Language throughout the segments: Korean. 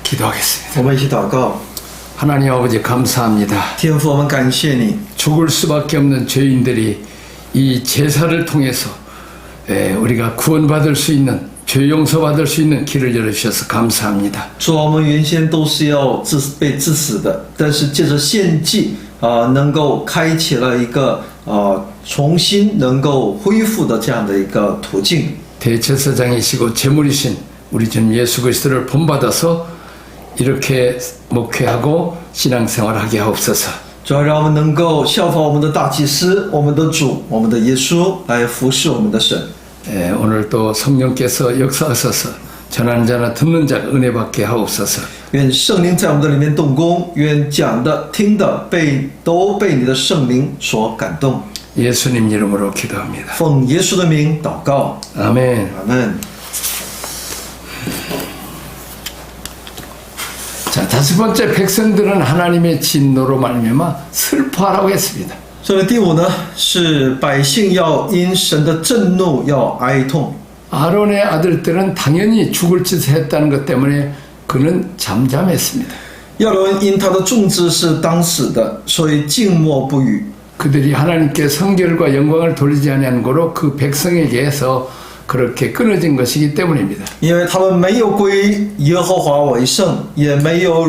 기도하겠습니다. 我们一起祷告。 하나님 아버지 감사합니다. 天父，我们感谢你， 죽을 수밖에 없는 죄인들이 이 제사를 통해서 우리가 구원받을 수 있는, 죄 용서받을 수 있는 길을 열어주셔서 감사합니다. 主啊，我们原先都是要被致死的，但是借着献祭能够开启了一个重新能够恢复的这样的一个途径。 대제사장이시고 제물이신 우리 주님 예수 그리스도를 본받아서 이렇게 목회하고 신앙생활하게 하옵소서. 主要让我们能够效法我们的大祭司、我们的主、我们的耶稣，来服侍我们的神。 오늘 또 성령께서 역사하셔서 전하는 자나 듣는 자가 은혜 받게 하옵소서. 愿圣灵在我们的里面动工，愿讲的、听的都被你的圣灵所感动。 예수님 이름으로 기도합니다. 奉耶稣的名祷告， 아멘. 阿门。 자, 다섯 번째, 백성들은 하나님의 진노로 말미암아 슬퍼하라고 했습니다. 所以第五呢，是百姓要因神的震怒要哀痛。 아론의 아들들은 당연히 죽을 짓을 했다는 것 때문에 그는 잠잠했습니다. 亚伦因他的众子是当死的，所以静默不语。 그들이 하나님께 성결과 영광을 돌리지 아니한 거로 그 백성에게서 그렇게 끊어진 것이기 때문입니다. 因为他们没有归耶和华为圣，也没有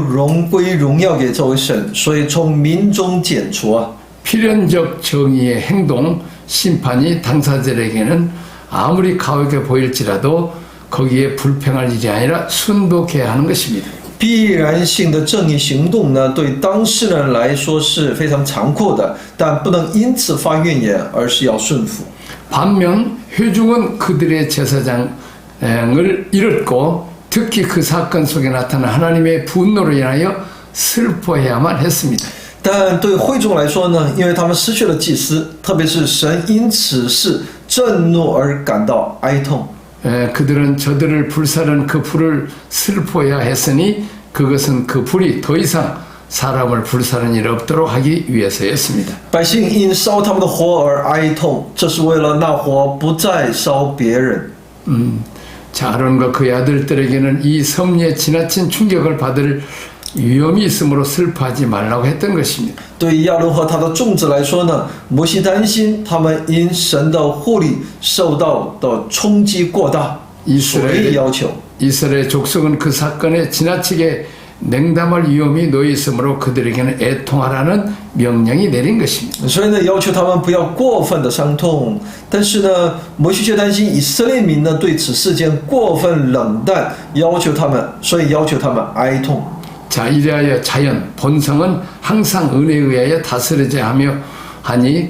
归荣耀给这位神，所以从民中剪除啊。 필연적 정의의 행동, 심판이 당사자에게는 아무리 가혹해 보일지라도 거기에 불평할 일이 아니라 순복해야 하는 것입니다. 必然性的正义行动呢，对当事人来说是非常残酷的，但不能因此发怨言，而是要顺服。 반면 회중은 그들의 제사장을 잃었고 특히 그 사건 속에 나타난 하나님의 분노로 인하여 슬퍼해야만 했습니다. 但对会众来说呢，因为他们失去了祭司，特别是神因此事震怒而感到哀痛。 그들은 저들을 불사른 그 불을 슬퍼해야 했으니 그것은 그 불이 더 이상 사람을 불사른 일 없도록 하기 위해서였습니다. 百姓因烧他们的火而哀痛，这是为了那火不再烧别人。 자, 아론과 그의 아들들에게는 이 섭리에 지나친 충격을 받을 위험이 있으므로 슬퍼하지 말라고 했던 것입니다. 对于亚伦和他的众子来说呢，摩西担心他们因神的护理受到的冲击过大，所以要求。 이스라엘 족속은 그 사건에 지나치게 냉담할 위험이 놓여 있으므로 그들에게는 애통하라는 명령이 내린 것입니다. 所以呢，要求他们不要过分的伤痛。但是呢，摩西却担心以色列民呢对此事件过分冷淡，所以要求他们哀痛。 자, 이래하여 자연, 본성은 항상 은혜에 의하여 다스려져야 하니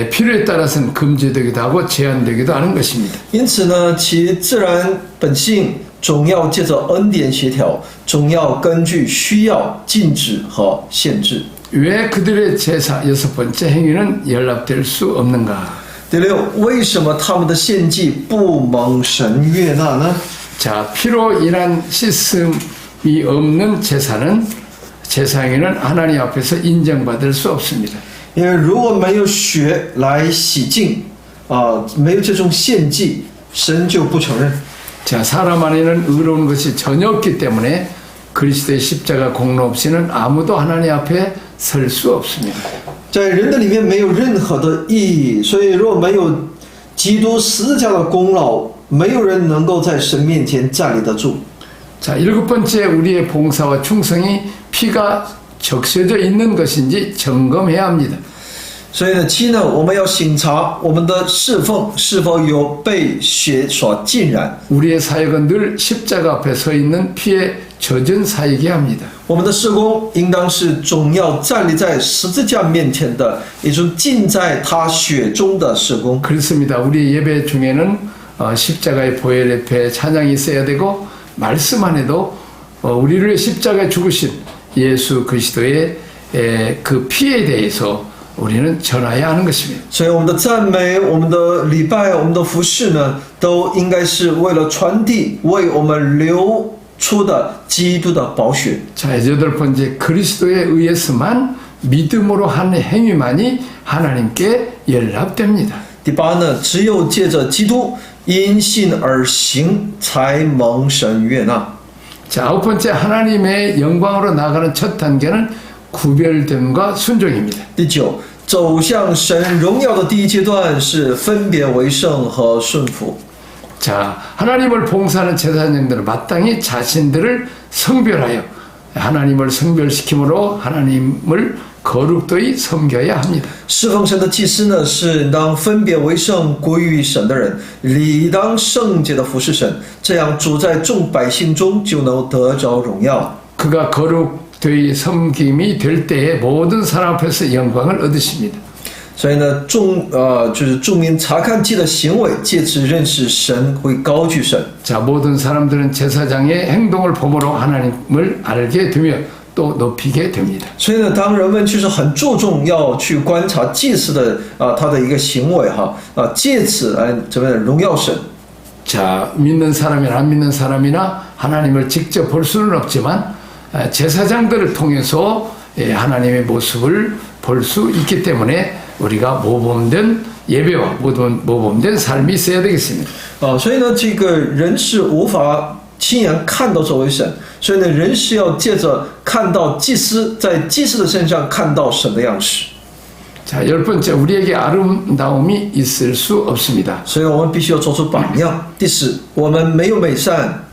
필요에 따라서는 금지되기도 하고 제한되기도 하는 것입니다. 因此呢，其自然本性总要借着恩典协调，总要根据需要禁止和限制。 왜 그들의 제사 여섯 번째 행위는 연락될 수 없는가? 第六，为什么他们的献祭不蒙神悦纳呢？ 자, 피로 인한 씻음이 없는 제사 행위는 하나님 앞에서 인정받을 수 없습니다. 因为如果没有血来洗净，没有这种献祭，神就不承认。 자, 사람 안에는 의로운 것이 전혀 없기 때문에 그리스도의 십자가 공로 없이는 아무도 하나님 앞에 설 수 없습니다. 在人的里面没有任何的意义，所以若没有基督十字架的功劳，没有人能够在神面前站立得住。 자, 일곱 번째, 우리의 봉사와 충성이 피가 적셔져 있는 것인지 점검해야 합니다. 所以呢，七呢，我们要审查我们的侍奉是否有被血所浸染。 우리의 사역은 늘 십자가 앞에 서 있는 피에 젖은 사역이야 합니다. 我们的事工应当是总要站立在十字架面前的，也就是浸在他血中的事工。 그렇습니다. 우리 예배 중에는 십자가의 보혈 옆에 찬양이 있어야 되고 말씀 안에도 우리를 위해 십자가에 죽으신 예수 그리스도의 그 피에 대해서 우리는 전해야 하는 것입니다. 所以我们的赞美、我们的礼拜、我们的服事呢，都应该是为了传递为我们流出的基督的宝血。 자, 여덟 번째, 그리스도에 의해서만 믿음으로 한 행위만이 하나님께 연락됩니다. 第八呢，只有借着基督因信而行，才蒙神悦纳。 자, 아홉 번째 하나님의 영광으로 나가는 첫 단계는 구별됨과 순종입니다. 第九，走向神荣耀的第一阶段是分别为圣和顺服。 자, 하나님을 봉사하는 제사장들은 마땅히 자신들을 성별하여 하나님을 성별시킴으로 하나님을 거룩도히 섬겨야 합니다. 侍奉神的祭司呢，是应当分别为圣归于神的人，理当圣洁的服侍神，这样主在众百姓中就能得着荣耀。 그가 거룩되이 섬김이 될 때에 모든 사람 앞에서 영광을 얻으십니다. 所以呢，就是众民查看祭的行为，借此认识神，会高举神。 자, 모든 사람들은 제사장의 행동을 보므로 하나님을 알게 되며 또 높이게 됩니다. 所以呢，当人们就是很注重要去观察祭司的他的一个行为借此来怎么样荣耀神。 자, 믿는 사람이나 안 믿는 사람이나 하나님을 직접 볼 수는 없지만 제사장들을 통해서 하나님의 모습을 볼 수 있기 때문에 우리가 모범된 예배와 모범된 삶이 있어야 되겠습니다. 所以呢，这个人是无法亲眼看到这位神，所以呢，人是要借着看到祭司，在祭司的身上看到神的样式。 자, 열 번째, 우리에게 아름다움이 있을 수 없습니다. 所以我们必须要做出榜样。第十，我们没有美善，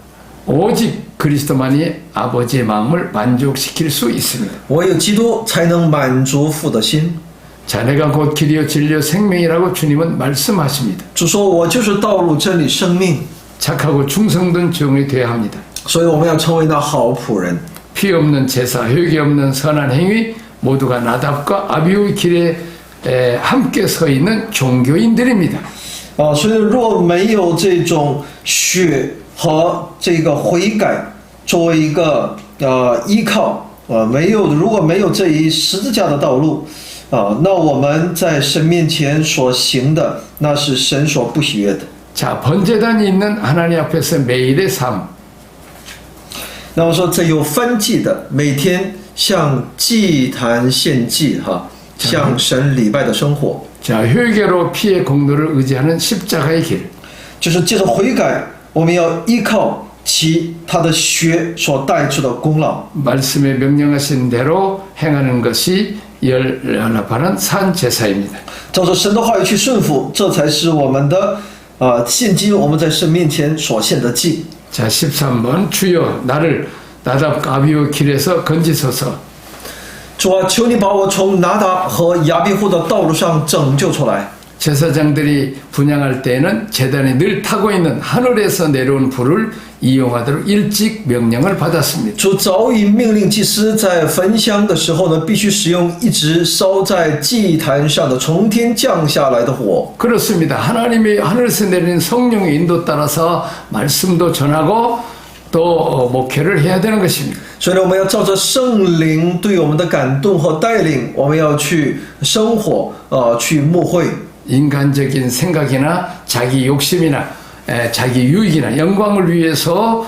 오직 그리스도만이 아버지의 마음을 만족시킬 수 있습니다. 唯有基督才能满足父的心。 자, 내가 곧 길이요 진리요 생명이라고 주님은 말씀하십니다. 主说：“我就是道路、真理、生命。 착하고 충성된 종이 되어야 합니다. ”所以我们要成为那好仆人。 피 없는 제사, 회개 없는 선한 행위 모두가 나답과 아비후의 길에 함께 서 있는 종교인들입니다. 所以若没有这种血和这个悔改作为一个依靠，如果没有这一十字架的道路，那我们在神面前所行的，那是神所不喜悦的。 자, 번제단이 있는 하나님 앞에서 매일의 삶. 那么说，这有分祭的，每天向祭坛献祭，向神礼拜的生活， 자, 회개로 피의 공로를 의지하는 십자가의 길. 就是借着悔改，我们要依靠其他的血所带出的功劳。 말씀에 명령하신 대로 행하는 것이 연합하는 산 제사입니다. 照着神的话语去顺服，这才是我们的现今我们在神面前所献的祭。 자, 13번 주여 나를 나답 아비후 길에서 건지소서. 主啊，求你把我从拿达和亚比户的道路上拯救出来。 제사장들이 분향할 때에는 제단이 늘 타고 있는 하늘에서 내려온 불을 이용하도록 일찍 명령을 받았습니다. 主早已命令祭司在焚香的时候呢，必须使用一直烧在祭坛上的从天降下来的火。 그렇습니다. 하나님이 하늘에서 내리는 성령의 인도 따라서 말씀도 전하고 또 목회를 해야 되는 것입니다. 所以呢，我们要照着圣灵对我们的感动和带领，我们要去生活，去牧会。 인간적인 생각이나 자기 욕심이나 자기 유익이나 영광을 위해서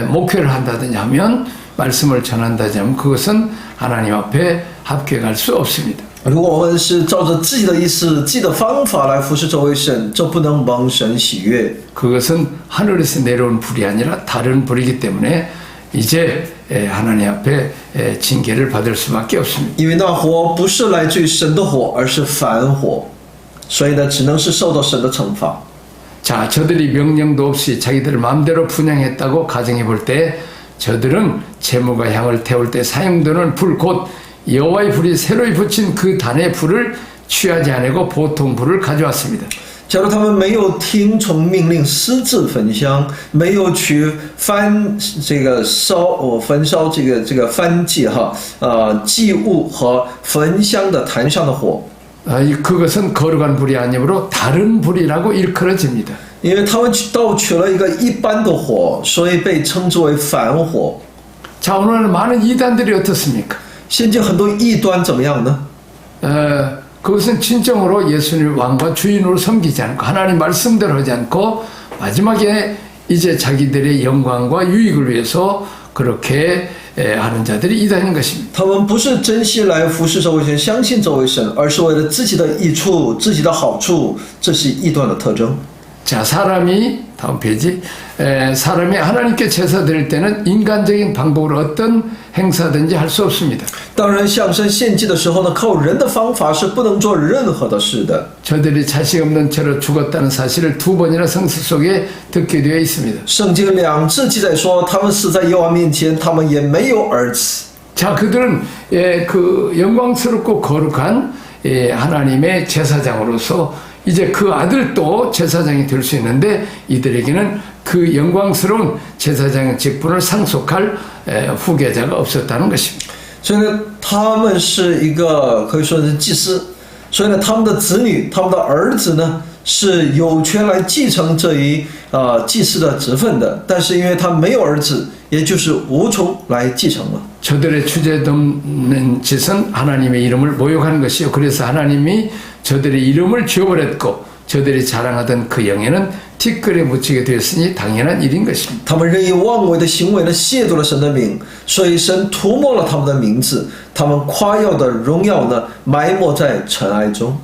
목회를 한다든지 하면 말씀을 전한다든지 하면 그것은 하나님 앞에 합격할 수 없습니다. 如果我们是照着自己的意思、自己的方法来服侍这位神，这不能蒙神喜悦。 그것은 하늘에서 내려온 불이 아니라 다른 불이기 때문에 이제 하나님 앞에 징계를 받을 수밖에 없습니다. 因为那火不是来自于神的火，而是反火，所以呢，只能是受到神的惩罚。 자, 저들이 명령도 없이 자기들 마음대로 분향했다고 가정해 볼 때 저들은 재물과 향을 태울 때 사용되는 불, 곧 여호와의 불이 새로이 붙인 그 단의 불을 취하지 않고 보통 불을 가져왔습니다. 假如他们没有听从命令私自焚香，没有去焚烧这个燔祭祭物和焚香的坛上的火， 그것은 거룩한 불이 아니므로 다른 불이라고 일컬어집니다. 因为他们盗取了一个一般的火，所以被称之为反火。 자, 오늘 많은 이단들이 어떻습니까? 现今很多异端怎么样呢？ 그것은 진정으로 예수님을 왕과 주인으로 섬기지 않고 하나님 말씀대로 하지 않고 마지막에 이제 자기들의 영광과 유익을 위해서 그렇게 하는 자들이 이단인 것입니다. 他们不是真心来服侍这位神，相信这位神，而是为了自己的益处、自己的好处，这是异端的特征。 자, 다음 페이지. 사람이 하나님께 제사 드릴 때는 인간적인 방법으로 어떤 행사든지 할 수 없습니다. 当然，向神献祭的时候呢，靠人的方法是不能做任何的事的。 저들이 자식 없는 채로 죽었다는 사실을 2번이나 성서 속에 듣게 되어 있습니다. 圣经2次记载说，他们死在耶和华面前，他们也没有儿子。 자, 그들은 그 영광스럽고 거룩한 하나님의 제사장으로서 이제 그 아들도 제사장이 될 수 있는데 이들에게는 그 영광스러운 제사장 직분을 상속할 후계자가 없었다는 것입니다. 所以呢，他们是一个可以说是祭司，所以呢，他们的子女、他们的儿子呢是有权来继承这一祭司的职分的，但是因为他没有儿子，也就是无从来继承了。 저들의 주제넘는 짓은 하나님의 이름을 모욕하는 것이요. 그래서 하나님이 저들의 이름을 지워버렸고 저들이 자랑하던 그 영예는 티끌에 묻히게 되었으니 당연한 일인 것입니다. 他们任意妄为的行为呢，亵渎了神的名，所以神涂抹了他们的名字，他们夸耀的荣耀呢，埋没在尘埃中。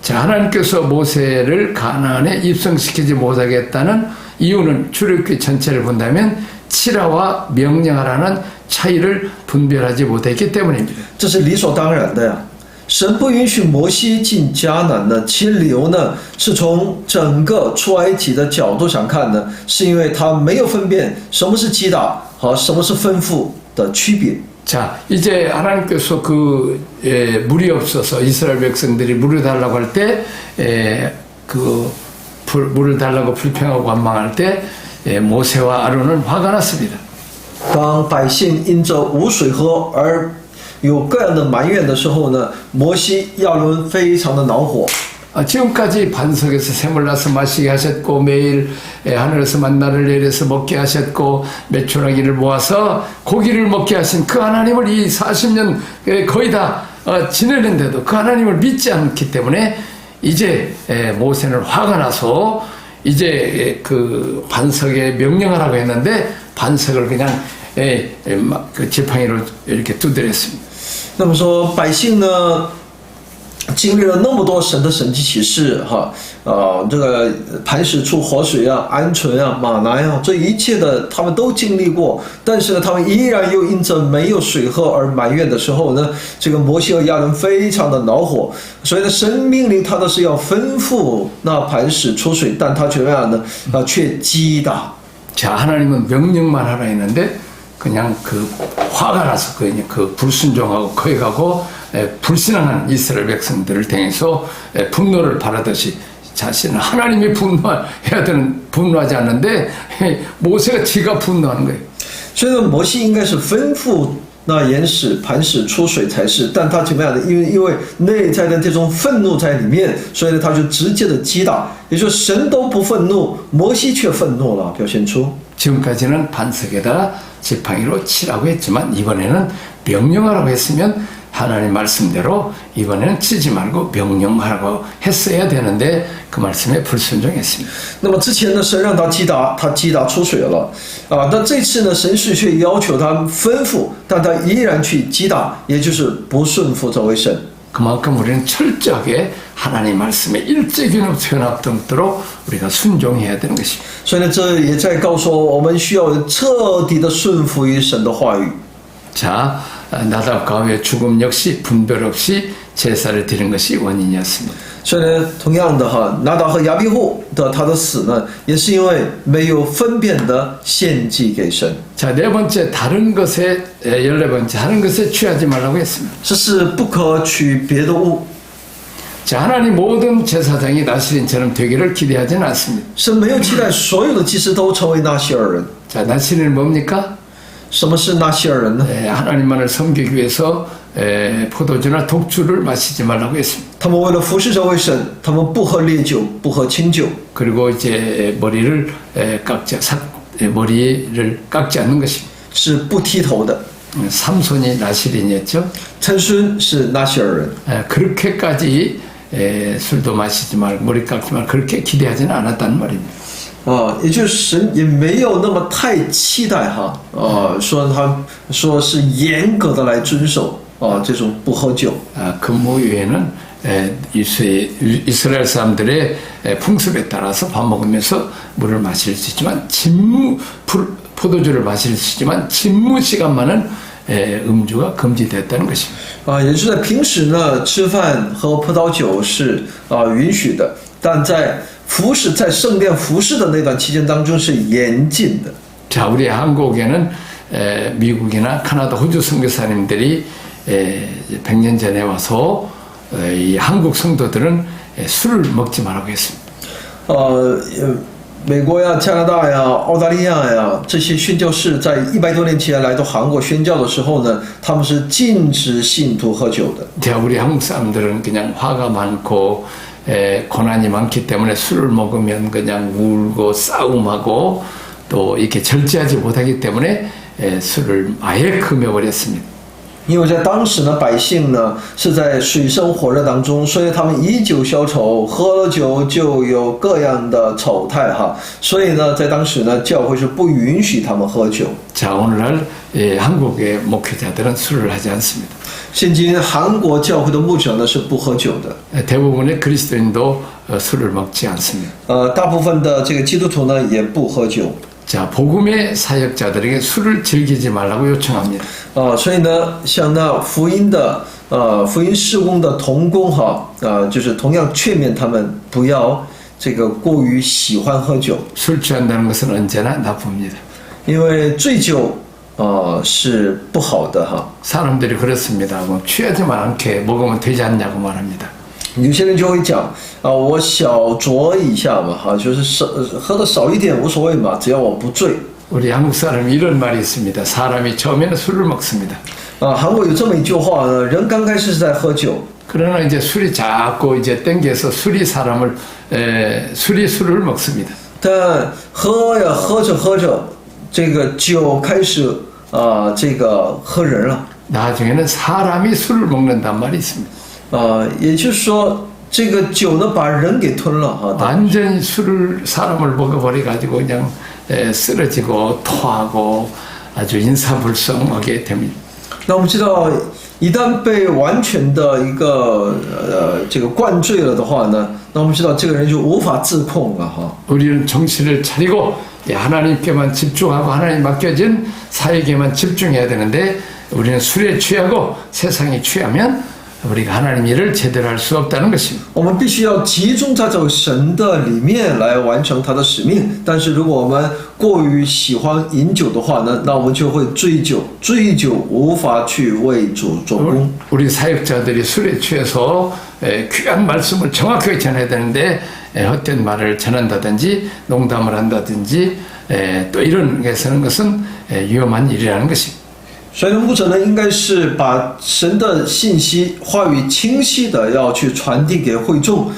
자, 하나님께서 모세를 가나안에 입성시키지 못하겠다는 이유는 출애굽기 전체를 본다면 치라와 명령하라는 차이를 분별하지 못했기 때문입니다. 这是理所当然的呀。神不允许摩西进迦南呢，其理由呢是从整个出埃及的角度上看呢，是因为他没有分辨什么是击打和什么是吩咐的区别。 자, 이제 하나님께서 물이 없어서 이스라엘 백성들이 물을 달라고 할 때, 물을 달라고 불평하고 원망할 때, 모세와 아론은 화가 났습니다. 当百姓因着无水喝而有各样的埋怨的时候呢，摩西、亚伦非常的恼火。 지금까지 반석에서 샘을 나서 마시게 하셨고 매일 하늘에서 만나를 내려서 먹게 하셨고 메추라기를 모아서 고기를 먹게 하신 그 하나님을 이 40년 거의 다 지내는데도 그 하나님을 믿지 않기 때문에 이제 모세는 화가 나서 이제 그 반석에 명령하라고 했는데 반석을 그냥 그 지팡이로 이렇게 두드렸습니다. 那么说，百姓呢经历了那么多神的神迹奇事，这个磐石出活水啊、鹌鹑啊、马拿呀，这一切的他们都经历过，但是呢，他们依然又因着没有水喝而埋怨的时候呢，这个摩西和亚伦非常的恼火，所以呢，神命令他的是要吩咐那磐石出水，但他却怎么样呢？却击打。 자, 하나님은 명령만 하라 했는데 그냥 그 화가 나서 그 불순종하고 거역하고 불신앙한 이스라엘 백성들을 향해서 분노를 바라듯이 자신은 하나님이 분노해야 되는 분노하지 않는데 모세가 지가 분노하는 거예요. 所以呢，摩西应该是吩咐那磐石出水才是，但他怎么样呢？因为内在的这种愤怒在里面，所以呢，他就直接的击打。也就是神都不愤怒，摩西却愤怒了，表现出。 지금까지는 반석에다가 지팡이로 치라고 했지만 이번에는 명령하라고 했으면 하나님 말씀대로 이번에는 치지 말고 명령하라고 했어야 되는데 그 말씀에 불순종했습니다. 那么之前呢，神让他击打出水了那这次呢，神是却要求他吩咐，但他依然去击打，也就是不顺服这位神。 그만큼 우리는 철저하게 하나님 말씀에 일제균업 변합되도록 우리가 순종해야 되는 것입니다. 所以呢，这也在告诉我们需要彻底的顺服于神的话语。 자, 나답과 의 죽음 역시 분별 없이 제사를 드린 것이 원인이었습니다. 所以呢，同样的拿达和亚比户的他的死呢，也是因为没有分辨的献祭给神。 자, 네 번째 다른 것에 14번째 다른 것에 취하지 말라고 했습니다. 这是不可取别的物。 자, 하나님 모든 제사장이 나시린처럼 되기를 기대하지는 않습니다. 神没有期待所有的祭司都成为拿西尔人。 자, 나시린은 뭡니까? 什么是拿西尔人呢？ 하나님만을 섬기기 위해서 포도주나 독주를 마시지 말라고 했습니다. 他们为了服侍这位神，他们不喝烈酒，不喝清酒。 그리고 이제 머리를 깎지 않는 것입니다. 是不剃头的。 삼손이 나시린이었죠. 参孙是拿西尔人。 그렇게까지 술도 마시지 말고 머리 깎지 말고 그렇게 기대하지는 않았다는 말입니다. 也就是神也没有那么太期待说是严格的来遵守这种不喝酒。 근무 외에는 이스라엘 사람들의 풍습에 따라서 밥 먹으면서 물을 마실 수 있지만 포도주를 마실 수 있지만 진무 시간만은 음주가 금지됐다는 것입니다. 也就是在平时呢，吃饭喝葡萄酒是允许的，但在服侍在圣殿服侍的那段期间当中是严禁的。 자, 우리 한국에는 미국이나 카나다, 호주 선교사님들이 100년 전에 와서 이 한국 성도들은 술을 먹지 말라고 했습니다. 美国呀、加拿大呀、澳大利亚呀这些宣教士在100多年前来到韩国宣教的时候呢，他们是禁止信徒喝酒的。 자, 우리 한국 사람들은 그냥 화가 많고 고난이 많기 때문에 술을 먹으면 그냥 울고 싸움하고 또 이렇게 절제하지 못하기 때문에 술을 아예 금해버렸습니다. 因为在当时呢，百姓呢是在水深火热当中，所以他们以酒消愁，喝了酒就有各样的丑态哈。所以呢，在当时呢，教会是不允许他们喝酒。 자, 오늘날 한국의 목회자들은 술을 하지 않습니다. 现今韩国教会的牧者呢是不喝酒的， 대부분의 그리스도인도 술을 먹지 않습니다. 大部分的这个基督徒呢也不喝酒。 자, 복음의 사역자들에게 술을 즐기지 말라고 요청합니다. 所以呢，像那福音事工的同工哈，就是同样劝勉他们不要这个过于喜欢喝酒， 술 취한다는 것은 언제나 나쁩니다. 因为醉酒是不好的哈。 사람들이 그렇습니다. 뭐 취하지만 않게 먹으면 되지 않냐고 말합니다. 有些人就会讲我小酌一下嘛哈，就是喝的少一点无所谓嘛，只要我不醉。 우리 한국 사람이 이런 말이 있습니다. 사람이 처음에는 술을 먹습니다. 韩国有这么一句话呢，人刚开始是在喝酒， 그러나 이제 술이 자꾸 이제 땡겨서 술이 술을 먹습니다. 但喝着，这个酒开始这个喝人了。 나중에는 사람이 술을 먹는단 말이 있습니다. 也就是说，这个酒呢把人给吞了哈。 완전히 사람을 먹어버려 가지고 그냥 쓰러지고 토하고 아주 인사불성하게 됩니다. 那我们知道，一旦被完全的一个这个灌醉了的话呢，那我们知道这个人就无法自控了哈。 우리는 정신을 차리고 하나님께만 집중하고 하나님 맡겨진 사역에만 집중해야 되는데 우리는 술에 취하고 세상에 취하면 우리가 하나님 일을 제대로 할 수 없다는 것입니다. 我们必须要集中在这个神的里面来完成他的使命。但是如果我们过于喜欢饮酒的话呢，那我们就会醉酒无法去为主做工。 우리 사역자들이 술에 취해서 귀한 말씀을 정확하게 전해야 되는데 헛된 말을 전한다든지 농담을 한다든지 또 이런 게 쓰는 것은 위험한 일이라는 것입니다. 所以牧者呢，应该是把神的信息、话语清晰的要去传递给会众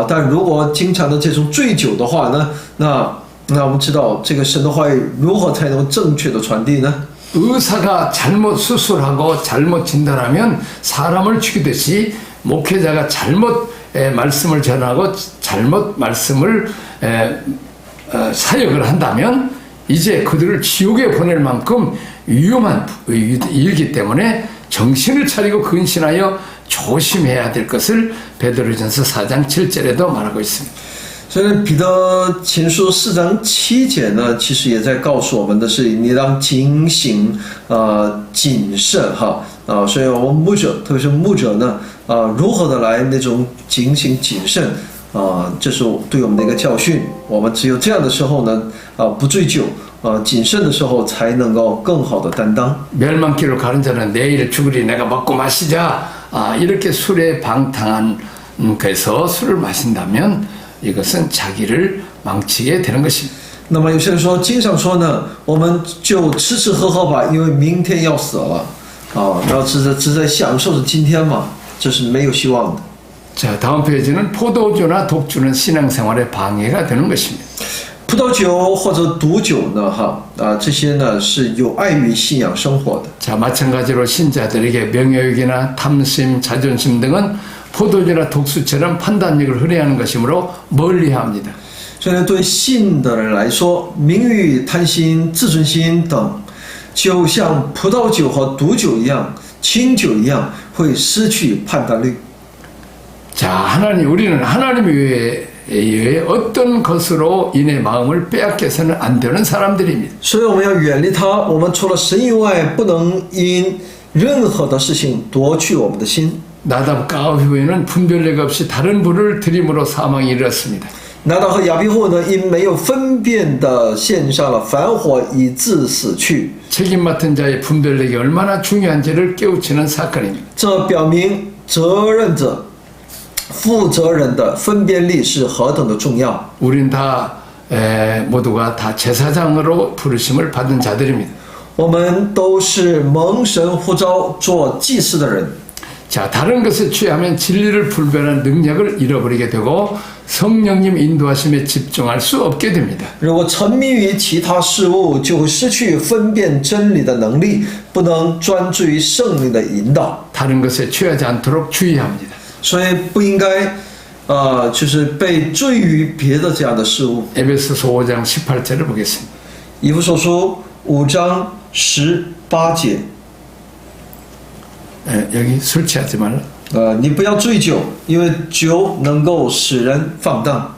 但如果经常的这种醉酒的话呢，那我们知道这个神的话语如何才能正确的传递呢？ 의사가 잘못 수술하고 잘못 진단하면 사람을 죽이듯이 목회자가 잘못 말씀을 전하고 잘못 말씀을 사역을 한다면 이제 그들을 지옥에 보낼 만큼 위험한 일이기 때문에 정신을 차리고 근신하여 조심해야 될 것을 베드로전서 4장 7절에도 말하고 있습니다. 所以彼得前书4章7节呢，其实也在告诉我们的是，你当警醒谨慎哈所以我们牧者，特别是牧者呢如何的来那种警醒谨慎这是对我们的一个教训。我们只有这样的时候呢不醉酒谨慎的时候才能够更好的担当。 멸망길로 가는 자는 내일 죽으리 내가 먹고 마시자 이렇게 술에 방탕한 그래서 술을 마신다면 이것은 자기를 망치게 되는 것입니다. 那么有些人说，经常说呢，我们就吃喝喝吧，因为明天要死了然后只在享受着今天嘛，这是没有希望的。 자, 다음 페이지는 포도주나 독주는 신앙생활에 방해가 되는 것입니다. 葡萄酒或者毒酒呢，这些呢是有碍于信仰生活的。 자, 마찬가지로 신자들에게 명예욕이나 탐심, 자존심 등은 포도주나 독수처럼 판단력을 흐려하는 것이므로 멀리합니다. 所以对信的人来说，名誉、贪心、自尊心等，就像葡萄酒和毒酒一样，清酒一样，会失去判断力。 자, 하나님, 우리는 하나님 외에 어떤 것으로 인의 마음을 빼앗겨서는 안 되는 사람들입니다. 所以我们要远离他。我们除了神以外，不能因任何的事情夺去我们的心。 나답과 아비후에는 분별력 없이 다른 불을 들임으로 사망이 이르렀습니다. 拿达和亚比户呢，因没有分辨的献上了凡火，以致死去。 책임 맡은 자의 분별력이 얼마나 중요한지를 깨우치는 사건입니다. 这表明责任者、负责人的分辨力是何等的重要。 우린 모두가 다 제사장으로 부르심을 받은 자들입니다. 我们都是蒙神呼召做祭司的人。 자, 다른 것에 취하면 진리를 분별하는 능력을 잃어버리게 되고 성령님 인도하심에 집중할 수 없게 됩니다. 如果沉迷于其他事物，就会失去分辨真理的能力，不能专注于圣灵的引导。 다른 것에 취하지 않도록 주의합니다. 所以不应该，就是被坠于别的这样的事物。 에베소서 5장 18절을 보겠습니다. 以弗所书5章18节， 여기 술 취하지 말라. 你不要醉酒，因为酒能够使人放荡。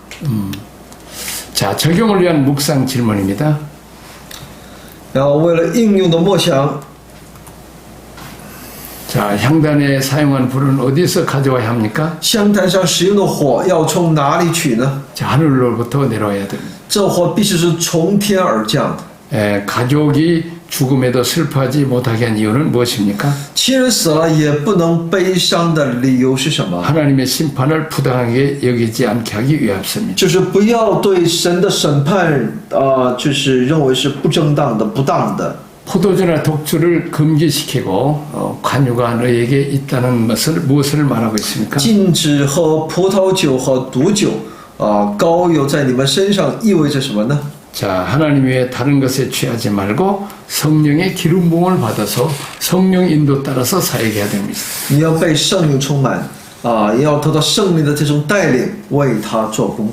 자, 적용을 위한 묵상 질문입니다. 然后为了应用的默想， 자, 향단에 사용한 불은 어디서 가져와야 합니까? 香坛上使用的火要从哪里取呢？ 자, 하늘로부터 내려와야 됩니다. 这火必须是从天而降的。 가족이 죽음에도 슬퍼하지 못하게 한 이유는 무엇입니까? 亲人死了也不能悲伤的理由是什么？ 하나님의 심판을 부당하게 여기지 않게 하기 위함입니다. 就是不要对神的审判，就是认为是不正当的、不当的。 포도주나 독주를 금기시키고 관유가 너에게 있다는 것을 무엇을 말하고 있습니까? 禁止喝葡萄酒和毒酒，膏油在你们身上意味着什么呢？ 자, 하나님 외에 다른 것에 취하지 말고 성령의 기름 부음을 받아서 성령 인도 따라서 살게 됩니다. 你要被圣灵充满，要得到圣灵的这种带领，为他做工。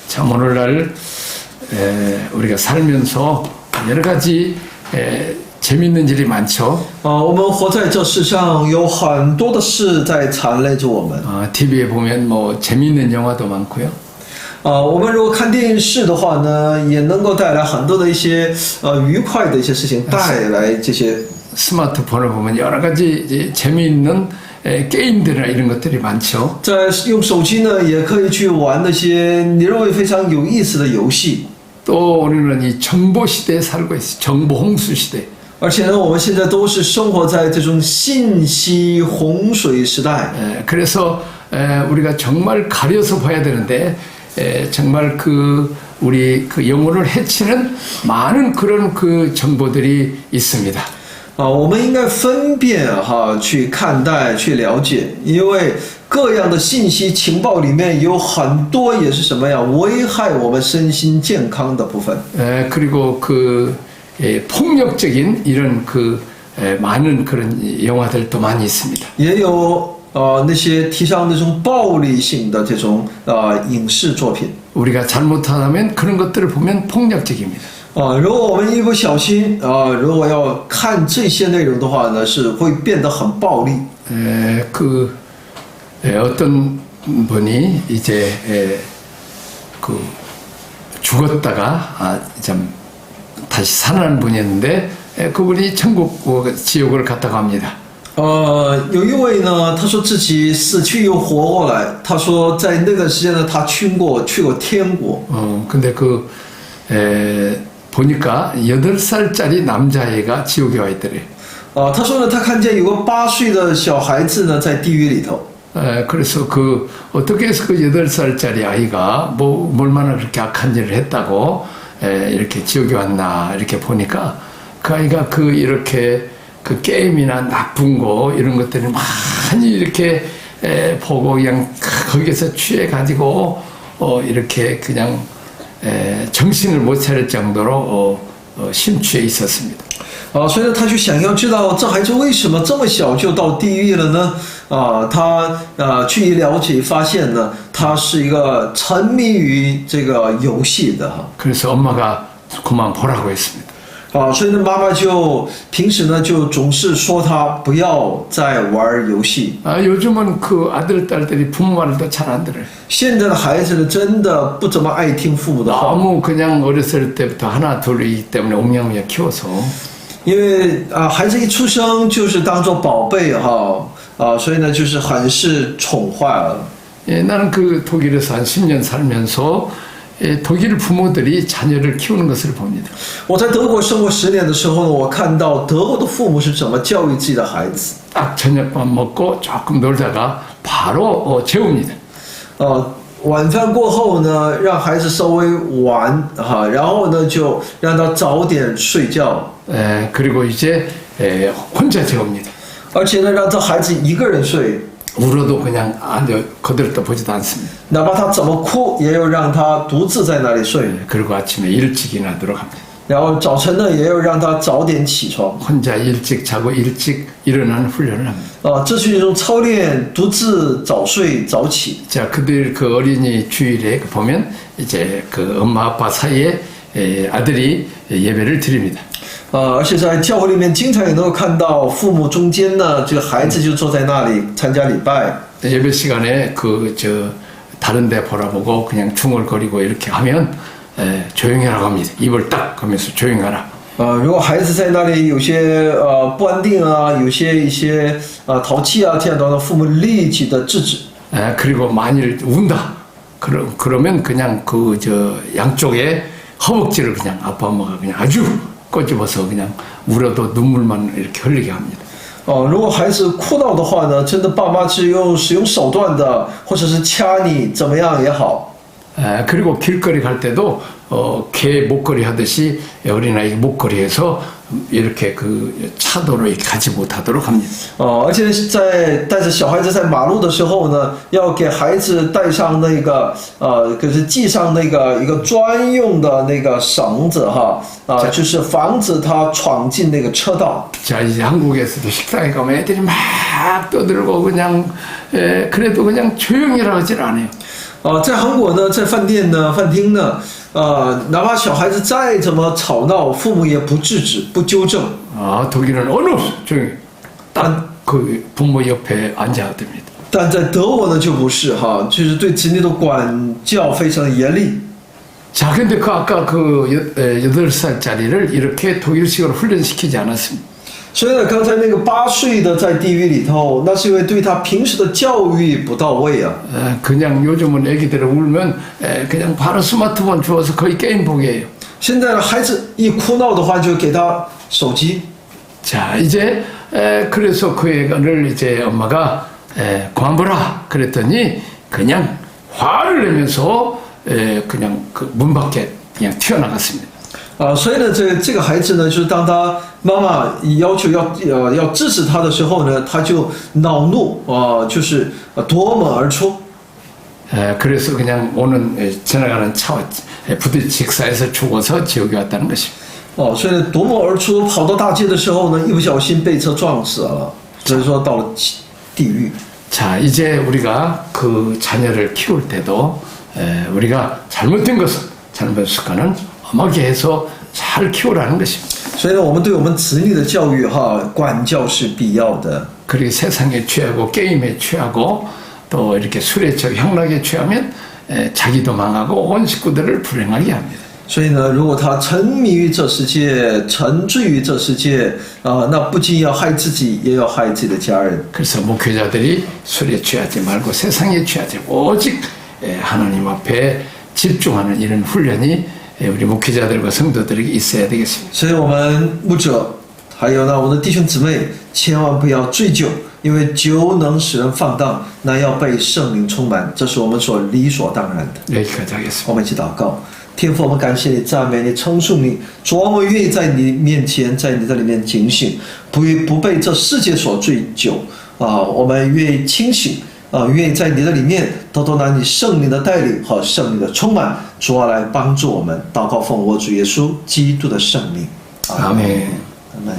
참 오늘날 우리가 살면서 여러 가지 재밌는 일이 많죠. 我们活在这世上，有很多的事在缠累着我们。 TV에 보면 뭐 재밌는 영화도 많고요. 我们如果看电视的话呢，也能够带来很多的一些愉快的一些事情，带来这些。 스마트폰을 보면 여러 가지 재미있는 게임들이나 이런 것들이 많죠. 在用手机呢，也可以去玩那些你认为非常有意思的游戏。 또 우리는 이 정보 시대에 살고 있어요. 정보 홍수 시대. 而且呢，我们现在都是生活在这种信息洪水时代。 그래서 우리가 정말 가려서 봐야 되는데 정말 우리 영혼을 해치는 많은 그런 정보들이 있습니다. 我们应该分辨去看待、去了解，因为各样的信息情报里面有很多也是什么呀，危害我们身心健康的部分。 그리고 폭력적인 이런 많은 그런 영화들도 많이 있습니다. 也有那些提倡那种暴力性的这种影视作品。 우리가 잘못하면 그런 것들을 보면 폭력적입니다. 如果我们一不小心如果要看这些内容的话呢，是会变得很暴力。 어떤 분이 이제 죽었다가 좀 다시 살아난 분이었는데 그분이 천국 지옥을 갔다고 합니다. 有一位呢，他说自己死去又活过来。他说在那段时间呢，他去过天国。 근데 보니까 8살짜리 남자애가 지옥에 와 있더래요. 他说呢，他看见有个8岁的小孩子呢在地狱里头。 그래서 어떻게 해서 8살짜리 아이가 얼마나 그렇게 악한 일을 했다고 이렇게 지옥에 왔나 이렇게 보니까 그 아이가 이렇게 게임이나 나쁜 거 이런 것들을 많이 이렇게 보고 그냥 거기서 취해가지고 이렇게 그냥 정신을 못 차릴 정도로 심취해 있었습니다. 所以呢，他就想要知道这孩子为什么这么小就到地狱了呢？他去一了解，发现呢，他是一个沉迷于这个游戏的。 그래서 엄마가 그만 보라고 했습니다. 所以呢，妈妈就平时呢就总是说他不要再玩游戏。 요즘은 그 아들, 딸들이 부모 말을 더 잘 안 들어요. 现在的孩子呢，真的不怎么爱听父母的话， 너무 그냥 어렸을 때부터 하나, 둘이기 때문에 옹냥옹냥 키워서 因为孩子一出生就是当做宝贝哈，所以呢就是很是宠坏了。 예, 나는 그 독일에서 한 10년 살면서 독일 부모들이 자녀를 키우는 것을 봅니다. 我在德国生活10年的时候呢，我看到德国的父母是怎么教育自己的孩子。 딱 저녁밥 먹고 조금 놀다가 바로 재웁니다. 晚饭过后呢，让孩子稍微玩哈，然后呢就让他早点睡觉， 그리고 이제 혼자 재웁니다. 而且呢让这孩子一个人睡， 울어도 그냥 앉아 거들떠 보지도 않습니다. 哪怕他怎么哭，也要让他独自在那里睡。 그리고 아침에 일찍 일어나도록 합니다. 然后早晨呢，也要让他早点起床。 혼자 일찍 자고 일찍 일어나는 훈련을 합니다. 这是一种操练，独自早睡早起。 자, 그들 그 어린이 주일에 보면 이제 그 엄마 아빠 사이에 아들이 예배를 드립니다. 而且在教会里面，经常也能够看到父母中间呢，这个孩子就坐在那里参加礼拜。 예배 시간에 다른 데 보라보고 그냥 중얼거리고 이렇게 하면 조용히 하라고 합니다. 입을 딱 하면서 조용히 하라. 如果孩子在那里有些不安定啊，有一些淘气啊，这样的话，父母立即的制止。 그리고 만일 운다. 그러면 그냥 양쪽에 허벅지를 그냥 아빠 엄마가 그냥 아주 꼬집어서 그냥 울어도 눈물만 이렇게 흘리게 합니다. 如果孩子哭闹的话呢，真的爸妈是使用手段的，或者是掐你，怎么样也好。 그리고 길거리 갈 때도 개 목걸이 하듯이 어린아이 목걸이해서 이렇게 차도로 가지 못하도록 합니다. 而且在带着小孩子在马路的时候呢，要给孩子带上那个可是系上那个一个专用的那个绳子哈，就是防止他闯进那个车道。 자, 이제 한국에서도 식당에 가면 애들이 막 떠들고 그냥 그래도 그냥 조용히라 하질 않아요. 在韩国呢，在饭店呢、饭厅呢，哪怕小孩子再怎么吵闹，父母也不制止、不纠正。 독일은 어느 조용히 딱 그 부모 옆에 앉아야 됩니다. 但在德国呢就不是哈，就是对子女的管教非常的严厉。 자, 근데 아까 8살짜리를 이렇게 독일식으로 훈련시키지 않았습니다. 所以呢，刚才那个8岁的在地狱里头，那是因为对他平时的教育不到位啊。 그냥 요즘은 애기들 울면 그냥 바로 스마트폰 주어서 거의 게임 보게 해요. 现在的孩子一哭闹的话，就给他手机。 자, 이제 그래서 그 애를 이제 엄마가 관보라 그랬더니 그냥 화를 내면서 그냥 그 문 밖에 그냥 튀어나갔습니다. 所以呢，这个孩子呢，就是当他妈妈要求要制止他的时候呢，他就恼怒就是夺门而出。 그래서 그냥 지나가는 차와 부딪 직사에서 죽어서 지옥에 왔다는 것입니다. 所以夺门而出，跑到大街的时候呢，一不小心被车撞死了，所以说到了地狱。 자, 이제 우리가 그 자녀를 키울 때도 우리가 잘못된 것은 잘못된 습관은 엄하게 해서 잘 키우라는 것입니다. 所以呢，我们对我们子女的教育管教是必要的。 그리고 세상에 취하고 게임에 취하고 또 이렇게 술에 취하고 향락에 취하면 자기도 망하고 온 식구들을 불행하게 합니다. 所以呢，如果他沉迷于这世界，沉醉于这世界，那不仅要害自己，也要害自己的家人。 그래서 목회자들이 술에 취하지 말고 세상에 취하지 오직 하나님 앞에 집중하는 이런 훈련이 우리 목회자들과 성도들에게 있어야 되겠습니다. 所以我们牧者还有呢，我们的弟兄姊妹，千万不要醉酒，因为酒能使人放荡，那要被圣灵充满，这是我们所理所当然的。 여기까지 하겠습니다. 我们一起祷告。天父，我们感谢你、赞美你、称颂你。主，我们愿意在你面前，在你的里面警醒，不被这世界所醉酒我们愿意清醒愿意在你的里面都拿你圣灵的带领和圣灵的充满，主来帮助我们。祷告奉我主耶稣基督的圣名， 아멘. 아멘。